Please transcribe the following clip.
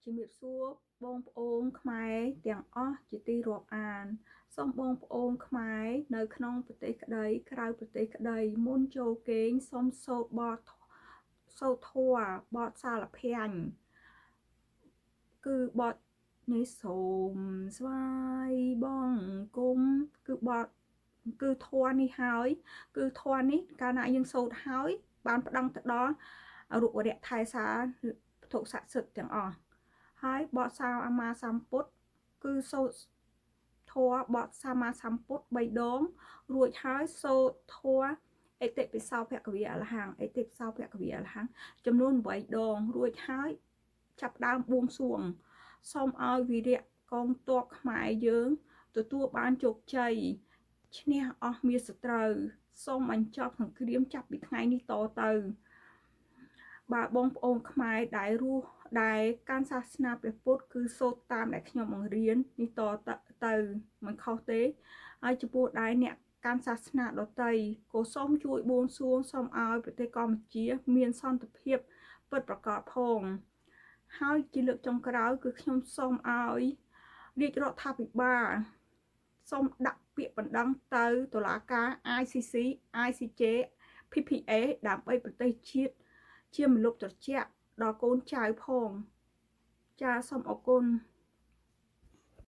ជំរាបសួរបងប្អូនខ្មែរទាំងអស់ជាទីរាប់អានសូមបងប្អូនខ្មែរនៅក្នុងប្រទេសក្តីក្រៅប្រទេសក្តីមុនចូលគេងសូមសូត្របទសូត្រធម៌បទសាលភាញ់គឺបទនេះសូមស្វាយបង្គំគឺបទគឺធម៌នេះហើយគឺធម៌នេះកាលណាយើងសូត្រហើយបានប្តឹងទៅដល់រូបរយៈថែសាពុទ្ធស័ក្តិសិទ្ធិទាំងអស់ហើយបទសាអាមាសម្ពុទ្ធគឺសូត្រធម៌បទសាមាសម្ពុទ្ធ3ដងរួចហើយសូត្រធម៌អតិពិសោភគវិអរហង្គអតិពិសោភគវិអរហង្គចំនួន8ដងរួចហើយចាប់ដើមបួងសួងសូមឲ្យវីរៈកងទ័ពខ្មែរយើងទទួលបានជោគជ័យឈ្នះអស់មាសត្រូវសូមបញ្ចប់សង្គ្រាមចាប់ពីថ្ងៃនេះតទៅបើបងប្អូនខ្មែរដែលកាន់សាសនាព្រះពុទ្ធគឺសូត្រតាមដែលខ្ញុំបង្រៀននេះតទៅមិនខុសទេហើយចំពោះដែលអ្នកកាន់សាសនាដទៃក៏សូមជួយបួងសួងសូមឲ្យប្រទេសកម្ពុជាមានសន្តិភាពពិតប្រាកដផងហើយជាលើកចុងក្រោយគឺខ្ញុំសូមឲ្យរាជរដ្ឋាភិបាលសូមដាក់ពាក្យបណ្ដឹងទៅតុលាការ ICC ICJ PPA ដើម្បីប្រទេសជាតិជាម្លប់ត្រជាក់ដល់កូនចៅផងចាសូមអរគុណ